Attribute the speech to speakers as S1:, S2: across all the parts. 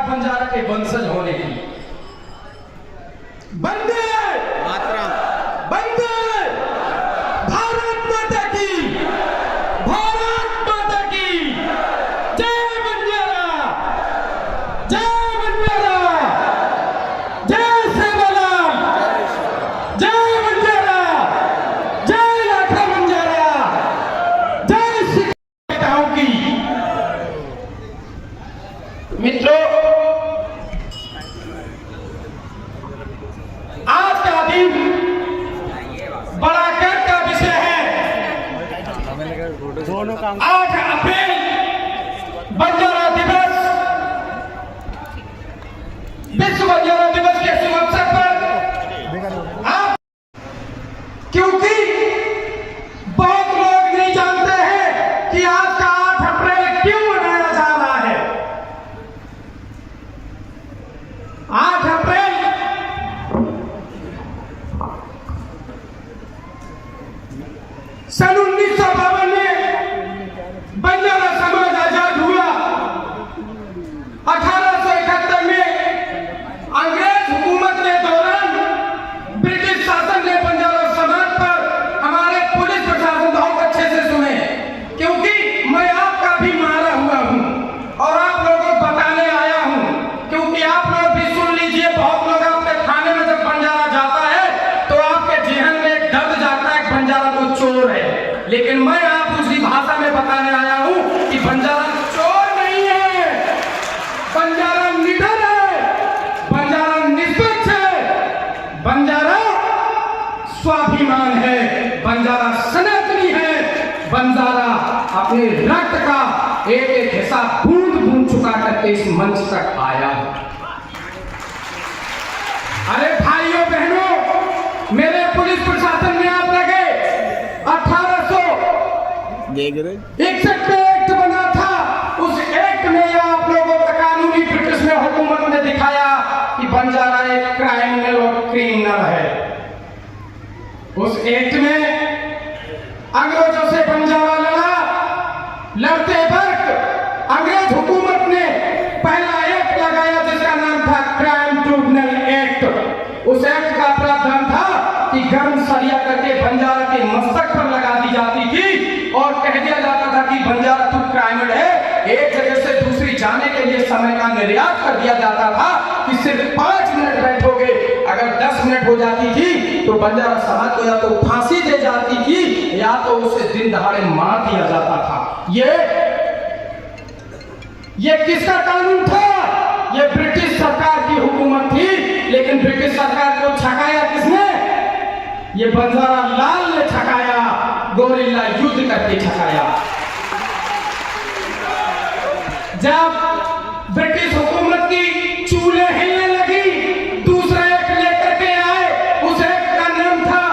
S1: बंजारा के वंशज होने की।
S2: वंदे
S3: मातरम।
S2: वंदे भारत माता की, भारत माता की जय बंजारा, जय बंजारा, जय सेवालाल, जय बंजारा, जय लाखा बंजारा, जय शिक्षकों की। मित्रों, आज का दिन बड़ा गर्व का विषय है। 8 अप्रैल बंजारा दिवस, विश्व बंजारा दिवस के शुभ अवसर पर आप, क्योंकि बहुत लोग नहीं जानते हैं कि आज का 8 अप्रैल क्यों मनाया जा रहा है। 8 अप्रैल सन 1952 में बंजारा समाज आजाद हुआ। 1871 में अंग्रेज हुकूमत के दौरान ब्रिटिश शासन ने बंजारा समाज पर, हमारे पुलिस प्रशासन, बहुत अच्छे से सुने, क्योंकि मैं आपका भी मारा हुआ हूं और आप लोगों को बताने आया हूं, क्योंकि आप लोग भी सुन लीजिए। बहुत लोग आपके थाने में जब बंजारा जाता है तो आपके जेहन में एक दर्द जाता है, बंजारा तो चोर है। लेकिन मैं आप उसी भाषा में बताने आया हूं कि बंजारा चोर नहीं है, बंजारा निडर है, बंजारा निष्पक्ष है, बंजारा स्वाभिमान है, बंजारा सनातनी है, बंजारा अपने रक्त का एक एक हिस्सा बूंद बूंद चुका करके इस मंच तक आया। अरे भाइयों बहनों, मेरे पुलिस प्रशासन में आप लगे 1861 में एक्ट बना था। उस एक्ट में आप लोगों का कानूनी ब्रिटिश में हुकूमत ने दिखाया कि बंजारा एक क्राइमिनल और क्रिमिनल है। उस एक्ट में अंग्रेजों से बंजारा लड़ा। लड़ते वक्त अंग्रेज हुकूमत ने पहला एक्ट लगाया जिसका नाम था क्राइम ट्रिब्यूनल एक्ट। उस एक्ट का प्रावधान था कि गर्म सरिया करके बंजारा के मस्तक पर लगा दी जाती थी और कह दिया जाता था कि बंजारा तू क्राइमिनल है। एक जगह से दूसरी जाने के लिए समय का निर्यात कर दिया जाता था कि सिर्फ 5 मिनट बैठोगे। अगर 10 मिनट हो जाती थी तो बंजारा समाज को या तो फांसी दे जाती थी या तो उसे दिन दहाड़े मार दिया जाता था। ये किसका कानून था? ये ब्रिटिश सरकार की हुकूमत थी। लेकिन ब्रिटिश सरकार को छकाया किसने? ये बंजारा लाल ने छकाया, गोरिल्ला युद्ध करके छकाया। जब ब्रिटिश हुकूमत की चूल्हे हिलने लगी, दूसरा एक्ट लेकर के आए। उस एक्ट का नाम था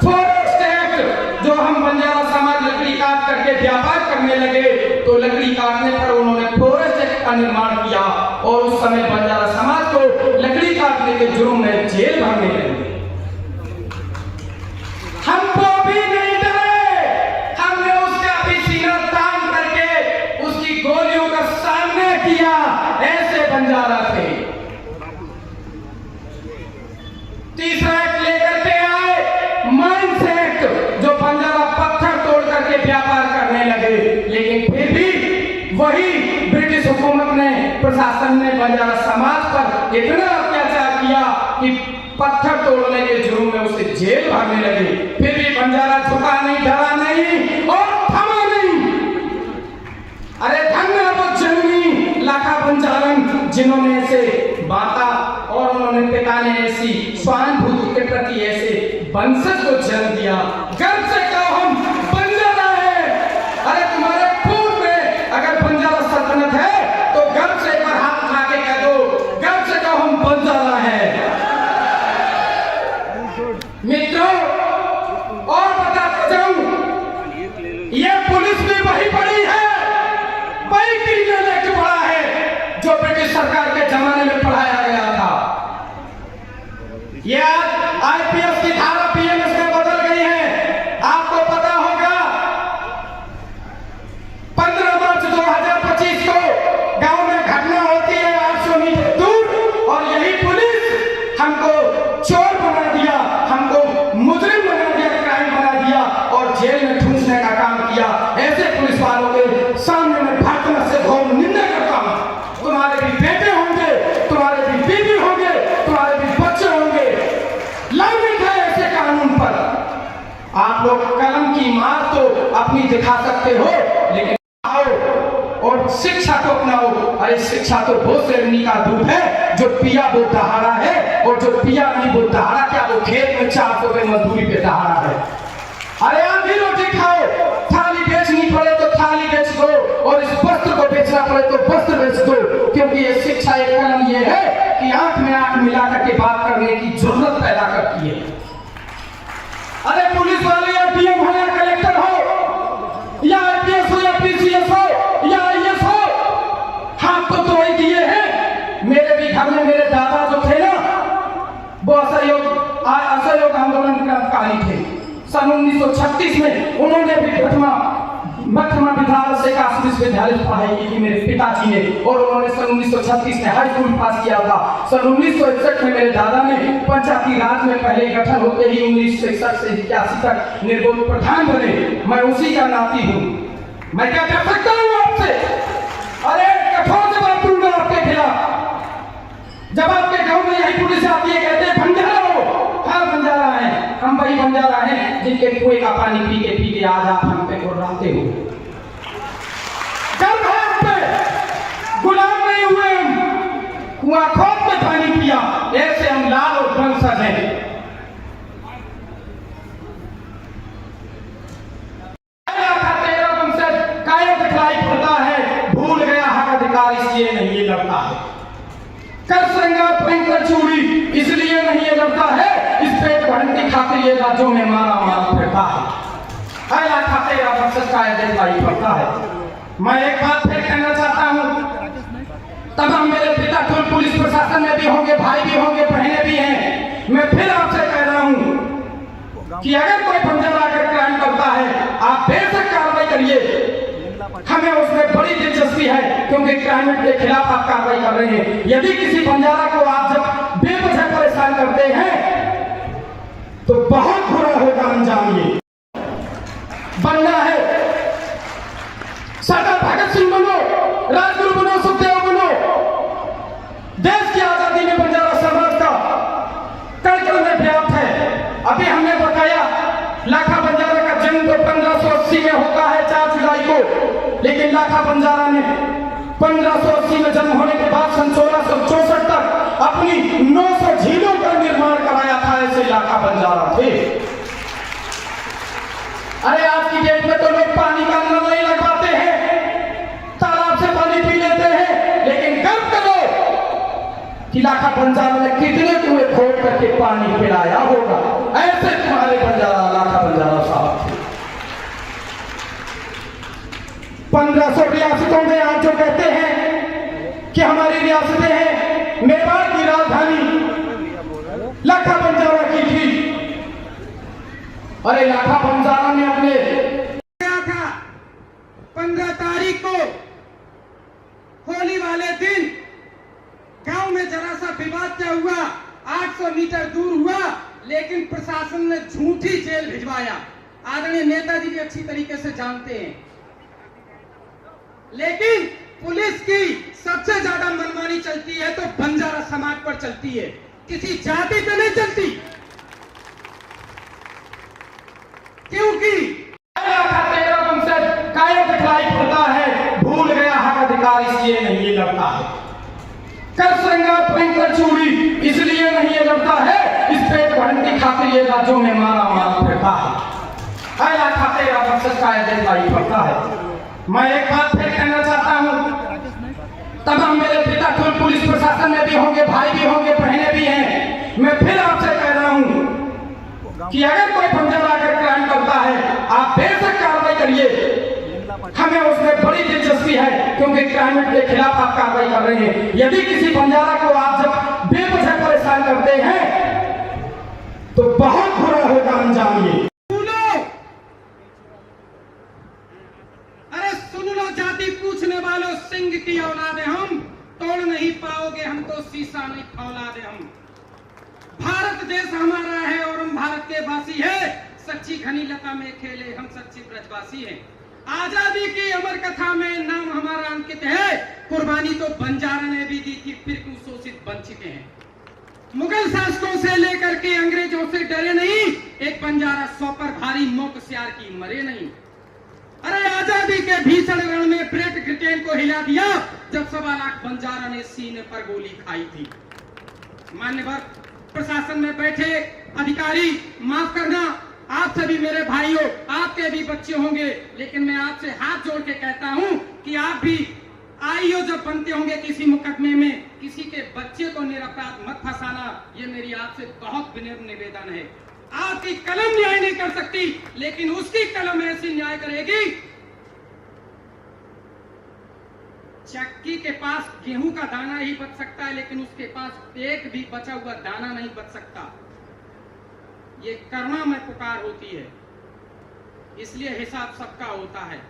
S2: फॉरेस्ट एक्ट। जो हम बंजारा समाज लकड़ी काट करके व्यापार करने लगे तो लकड़ी काटने पर उन्होंने फॉरेस्ट एक्ट का निर्माण किया और उस समय बंजारा समाज को लकड़ी काटने के जुर्म में जेल भरने लगे। हमको भी नहीं डरे, हमने उसका भी सीना तान करके उसकी गोलियों का सामना किया। ऐसे बंजारा थे। तीसरा एक्ट लेकर के आए, माइंस एक्ट, जो बंजारा पत्थर तोड़ करके व्यापार करने लगे। लेकिन फिर भी वही ब्रिटिश हुकूमत ने, प्रशासन ने बंजारा समाज पर इतना अत्याचार किया कि पत्थर तोड़ने के जुर्म में उसे जेल भरने लगे। फिर भी बंजारा झुका नहीं, डरा नहीं और थमा नहीं। अरे धन्य वो जननी लाखा बंजारन जिन्होंने ऐसे बाता और उन्होंने पिता ने ऐसी स्वानुभूति के प्रति ऐसे वंशज को जन्म दिया। गर्व से कहो हम बंजारा है। अरे तुम्हारे खून में अगर बंजारा सल्तनत है तो गर्व से एक बार हाथ उठा के कह दो, गर्व से कहो हम बंजारा है। मित्रों, और बताता जाऊं, ये पुलिस भी वही पड़ी है, वही क्रिमिनल एक्ट पड़ा है जो ब्रिटिश सरकार के जमाने में पढ़ाया गया था। ये आज आईपीएस की धारा पीएमएस में बदल गई है। वालों के सामने मैं भाषण से घोर निंदा करता हूँ। तुम्हारे भी बेटे होंगे, तुम्हारे भी बीवी होंगे, तुम्हारे भी बच्चे होंगे। लानत है ऐसे कानून पर। आप लोग कलम की मार तो अपनी दिखा सकते हो, लेकिन आओ और शिक्षा को अपनाओ। अरे शिक्षा तो वो शेरनी का दूध है जो पिया वो दहाड़ा है, और जो पिया नहीं वो दहाड़ा क्या, वो खेत में 400 रुपए मजदूरी पे दहाड़ा है। अरे आप भी रोटी खाओ, थाली बेचनी पड़े तो थाली बेच दो, और इस वस्त्र को बेचना पड़े तो वस्त्र बेच दो, क्योंकि ये शिक्षा एक कलम ये है कि आंख में आंख मिला करके बात करने की जरूरत पैदा करती है। अरे पुलिस वाले या डीएम हो या कलेक्टर हो या आईपीएस हो या पीसीएस हो या आईएएस हो, हाथ तो वही दिए हैं। मेरे भी घर में मेरे दादा जो थे ना, वो असहयोग आंदोलन क्रांतिकारी थे। सन 1936 में उन्होंने भी मध्यमा विद्यालय से काशी विश्वविद्यालय पढ़ाई की मेरे पिताजी ने, और उन्होंने सन 1936 में हाई स्कूल पास किया था। सन 1961 में मेरे दादा ने पंचायती राज में पहले गठन होते ही 1961 से 81 तक निर्मोही प्रधान बने। मैं उसी का नाती हूँ। मैं क्या कर सकता हूँ आपसे? अरे कठोर जवाब दूंगा आपके खिलाफ। जब आपके गांव में यही पुलिस आती है, कहते हैं बंजारा हो, हाँ बंजारा है, हम वही बंजारा हैं जिनके कुएं का पानी पी के आज आप हम पे गुर्राते हो। गर्व है हम पे, गुलाम नहीं हुए हम, कुआं खोद के पानी पिया, ऐसे हम लाल और वंशज हैं। दिखलाई पड़ता है, भूल गया हक अधिकार इसलिए नहीं ये लड़ता है। कर श्रृंगार पहनकर चूड़ी इसलिए नहीं ये लड़ता है, इस पेट भरने की खातिर ये राज्यों में मारा फिरता है। आया खाते या बख्शत का दिखलाई पड़ता है। मैं एक बात फिर कहना चाहता हूँ, तमाम मेरे पिता खुद पुलिस प्रशासन में भी होंगे, भाई भी होंगे, बहनें भी हैं। मैं फिर आपसे कह रहा हूँ कि अगर कोई बंजारा आकर क्राइम करता है, आप बेशक कार्रवाई करिए, हमें उसमें बड़ी दिलचस्पी है, क्योंकि क्राइम के खिलाफ आप कार्रवाई कर रहे हैं। यदि किसी बंजारा को आप जब बेवजह परेशान करते हैं तो बहुत बुरा होगा अंजाम। ये बनना है, सरदार भगत सिंह बनो, राजगुरु बनो, सुखदेव बनो। देश की आजादी में बंजारा समाज का कड़ में व्याप्त है। अभी हमने बताया लाखा बंजारा का जन्म तो 1580 में होता है 4 जुलाई को, लेकिन लाखा बंजारा ने 1580 में जन्म होने के बाद सन 1664 तक अपनी 900 झीलों का निर्माण कराया था। ऐसे लाखा बंजारा थे। अरे आज की डेट में तो लोग पानी का नल नहीं लगवाते हैं, तालाब से पानी पी लेते हैं, लेकिन गर्व करो कि लाखा बंजारा ने कितने कुएं खोद करके पानी पिलाया होगा। ऐसे तुम्हारे बंजारा लाखा बंजारा साहब थे। 1500 रियासतों में आज जो कहते हैं कि हमारी रियासतें हैं, मेवाड़ की राजधानी लाखा बंजारा की थी। अरे लाखा बंजारा ने अपने
S3: क्या था 15 तारीख को होली वाले दिन गांव में जरा सा विवाद क्या हुआ, 800 मीटर दूर हुआ, लेकिन प्रशासन ने झूठी जेल भिजवाया। आदरणीय नेताजी भी अच्छी तरीके से जानते हैं, लेकिन पुलिस की सबसे ज्यादा मनमानी चलती है तो बंजारा समाज पर चलती है, किसी जाति पे नहीं चलती। क्योंकि
S2: कायम दिखलाई पड़ता है, भूल गया हक अधिकार इसलिए नहीं ये लड़ता है। कर श्रृंगार पहनकर चूड़ी इसलिए नहीं ये लड़ता है, इस पेट भरने की खातिर ये राज्यों में मारा फिरता है। आया खाते या बख्शत का दिखलाई पड़ता है। मैं एक बात फिर कहना चाहता हूँ, तमाम मेरे पिता खुद पुलिस प्रशासन में भी होंगे, भाई भी होंगे, बहनें भी हैं। मैं फिर आपसे कह रहा हूँ कि अगर कोई बंजारा आकर क्राइम करता है, आप बेशक कार्रवाई करिए, हमें उसमें बड़ी दिलचस्पी है, क्योंकि क्राइम के खिलाफ आप कार्रवाई कर रहे हैं। यदि किसी बंजारा को आप जब बेवजह परेशान करते हैं तो बहुत बुरा होगा अंजाम। ये
S3: सुन लो जाति पूछने वालों, सिंह की औलाद हम, तोड़ नहीं पाओगे हम तो शीशा नहीं फौलादे हम। भारत देश हमारा है और हम भारत के वासी है, सच्ची घनी लता में खेले हम सच्ची ब्रजवासी हैं। आजादी की अमर कुर्बानी तो बंजारा ने भी दी थी, फिर क्यों शोषित वंचित हैं। मुगल शासकों से लेकर के अंग्रेजों से डरे नहीं, एक बंजारा 100 पर भारी मौत सियार की मरे नहीं। अरे आजादी के भीषण रण में ग्रेट ब्रिटेन को हिला दिया जब 1.25 लाख बंजारा ने सीने पर गोली खाई थी। मान्यवर प्रशासन में बैठे अधिकारी, माफ करना, आप सभी मेरे भाइयों, आपके भी बच्चे होंगे, लेकिन मैं आपसे हाथ जोड़ के कहता हूं कि आप भी आईओ जब बनते होंगे किसी मुकदमे में, किसी के बच्चे को निरपराध मत फंसाना, ये मेरी आपसे बहुत विनम्र निवेदन है। आपकी कलम न्याय नहीं कर सकती, लेकिन उसकी कलम ऐसी न्याय करेगी। चक्की के पास गेहूं का दाना ही बच सकता है, लेकिन उसके पास एक भी बचा हुआ दाना नहीं बच सकता। ये करुणा में पुकार होती है, इसलिए हिसाब सबका होता है।